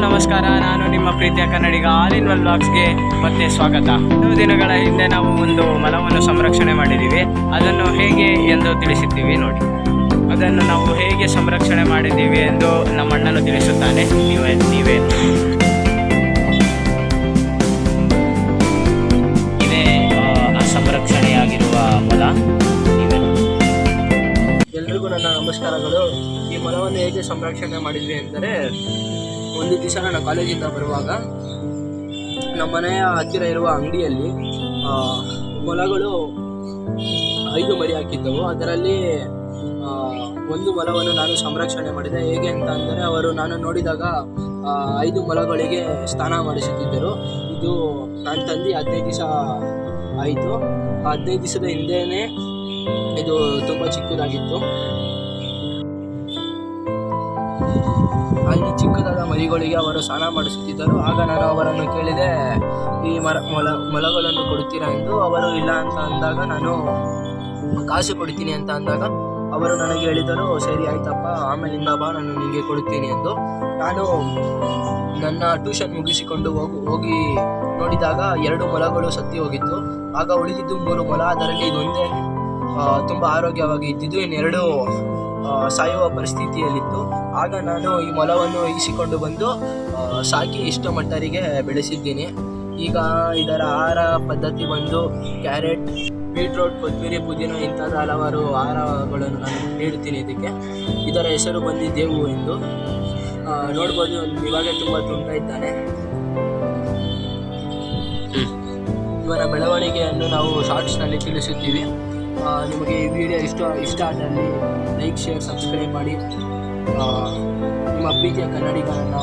ನಮಸ್ಕಾರ. ನಾನು ನಿಮ್ಮ ಪ್ರೀತಿಯ ಕನ್ನಡಿಗ ಆಲ್ ಇನ್ ಒನ್ ವ್ಲಾಗ್ಸ್ಗೆ ಮತ್ತೆ ಸ್ವಾಗತ. ಕೆಲವು ದಿನಗಳ ಹಿಂದೆ ನಾವು ಒಂದು ಮಲವನ್ನು ಸಂರಕ್ಷಣೆ ಮಾಡಿದ್ದೀವಿ. ಅದನ್ನು ಹೇಗೆ ಎಂದು ತಿಳಿಸಿದ್ದೀವಿ ನೋಡಿ. ಅದನ್ನು ನಾವು ಹೇಗೆ ಸಂರಕ್ಷಣೆ ಮಾಡಿದ್ದೀವಿ ಎಂದು ನಮ್ಮ ಅಣ್ಣನು ತಿಳಿಸುತ್ತಾನೆ. ನೀವೇ ಇದೇ ಸಂರಕ್ಷಣೆಯಾಗಿರುವ ಮೊಲ. ಎಲ್ರಿಗೂ ನನ್ನ ನಮಸ್ಕಾರಗಳು. ಈ ಮೊಲವನ್ನು ಹೇಗೆ ಸಂರಕ್ಷಣೆ ಮಾಡಿದ್ವಿ ಎಂದರೆ, ಒಂದು ದಿವಸ ನಾನು ಕಾಲೇಜಿಂದ ಬರುವಾಗ ನಮ್ಮ ಮನೆಯ ಹತ್ತಿರ ಇರುವ ಅಂಗಡಿಯಲ್ಲಿ ಮೊಲಗಳು 5 ಮರಿ ಹಾಕಿದ್ದವು. ಅದರಲ್ಲಿ ಒಂದು ಮೊಲವನ್ನು ನಾನು ಸಂರಕ್ಷಣೆ ಮಾಡಿದೆ. ಹೇಗೆ ಅಂತ ಅಂದರೆ, ಅವರು ನಾನು ನೋಡಿದಾಗ 5 ಮೊಲಗಳಿಗೆ ಸ್ನಾನ ಮಾಡಿಸುತ್ತಿದ್ದರು. ಇದು ನಾನು ತಂದು 15 ದಿವಸ ಆಯಿತು. 15 ದಿವಸದ ಹಿಂದೆಯೇ ಇದು ತುಂಬ ಚಿಕ್ಕದಾಗಿತ್ತು. ಅಲ್ಲಿ ಚಿಕ್ಕದಾದ ಮರಿಗಳಿಗೆ ಅವರು ಸ್ನಾನ ಮಾಡಿಸುತ್ತಿದ್ದರು. ಆಗ ನಾನು ಅವರನ್ನು ಕೇಳಿದೆ, ಈ ಮೊಲಗಳನ್ನು ಕೊಡುತ್ತೀರಾ ಎಂದು. ಅವರು ಇಲ್ಲ ಅಂತ ಅಂದಾಗ, ನಾನು ಕಾಸು ಕೊಡ್ತೀನಿ ಅಂತ ಅಂದಾಗ ಅವರು ನನಗೆ ಹೇಳಿದರು, ಸರಿ ಆಯ್ತಪ್ಪ, ಆಮೇಲಿಂದ ಬಾ, ನಾನು ನಿಮಗೆ ಕೊಡುತ್ತೀನಿ ಎಂದು. ನಾನು ನನ್ನ ಟ್ಯೂಷನ್ ಮುಗಿಸಿಕೊಂಡು ಹೋಗಿ ನೋಡಿದಾಗ 2 ಮೊಲಗಳು ಸತ್ತಿ ಹೋಗಿತ್ತು. ಆಗ ಉಳಿದಿದ್ದು 3 ಮೊಲ. ಅದರಲ್ಲಿ ಇದೊಂದೇ ತುಂಬ ಆರೋಗ್ಯವಾಗಿ ಇದ್ದಿದ್ದು, ಇನ್ನೆರಡು ಸಾಯುವ ಪರಿಸ್ಥಿತಿಯಲ್ಲಿತ್ತು. ಆಗ ನಾನು ಈ ಮೊಲವನ್ನು ಇರಿಸಿಕೊಂಡು ಬಂದು ಸಾಕಿ ಇಷ್ಟ ಮಟ್ಟರಿಗೆ ಬೆಳೆಸಿದ್ದೀನಿ. ಈಗ ಇದರ ಆಹಾರ ಪದ್ಧತಿ ಬಂದು ಕ್ಯಾರೆಟ್, ಬೀಟ್ರೋಟ್, ಕೊತ್ತಂಬರಿ, ಪುದೀನ ಇಂಥದ್ದು ಹಲವಾರು ಆಹಾರಗಳನ್ನು ನಾನು ನೀಡುತ್ತೀನಿ ಇದಕ್ಕೆ. ಇದರ ಹೆಸರು ಬಂದು ದೇವು ಎಂದು. ನೋಡ್ಬೋದು, ಇವಾಗ ತುಂಬ ತುಂಟ ಇದ್ದಾನೆ. ಇವನ ಬೆಳವಣಿಗೆಯನ್ನು ನಾವು ಶಾರ್ಟ್ಸ್ನಲ್ಲಿ ತಿಳಿಸುತ್ತೀವಿ. ನಿಮಗೆ ಈ ವಿಡಿಯೋ ಇಷ್ಟ ಆದಲ್ಲಿ ಲೈಕ್, ಶೇರ್, ಸಬ್ಸ್ಕ್ರೈಬ್ ಮಾಡಿ. ನಿಮ್ಮ ಪ್ರೀತಿಯ ಕನ್ನಡಿಗರನ್ನು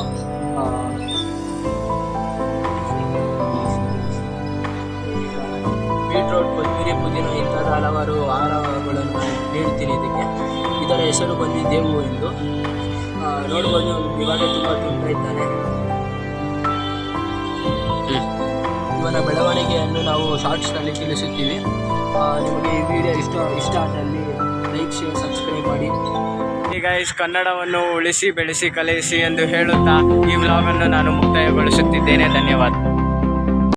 ಬೀಟ್ರೋಟ್, ಕೊತ್ತಂಬರಿ, ಪುದೀನ ಇಂಥದ್ದು ಹಲವಾರು ಆಹಾರಗಳನ್ನು ನೀಡುತ್ತೀನಿ ಇದಕ್ಕೆ. ಇದರ ಹೆಸರು ಬಂದು ದೇವು ಎಂದು. ನೋಡ್ಬೋದು, ಇವಾಗ ತುಂಬ ತುಂಟ ಇದ್ದಾನೆ. ಇವನ ಬೆಳವಣಿಗೆಯನ್ನು ನಾವು ಶಾರ್ಟ್ಸ್ನಲ್ಲಿ ತಿಳಿಸುತ್ತೀವಿ. ನಿಮಗೆ ಈ ವಿಡಿಯೋ ಇಷ್ಟ ಆದಲ್ಲಿ ಲೈಕ್, ಶೇರ್, ಸಬ್ಸ್ಕ್ರೈಬ್ ಮಾಡಿ. ಈಗ ಕನ್ನಡವನ್ನು ಉಳಿಸಿ ಬೆಳೆಸಿ ಕಲಿಸಿ ಎಂದು ಹೇಳುತ್ತಾ ಈ ವ್ಲಾಗನ್ನು ನಾನು ಮುಕ್ತಾಯಗೊಳಿಸುತ್ತಿದ್ದೇನೆ. ಧನ್ಯವಾದ.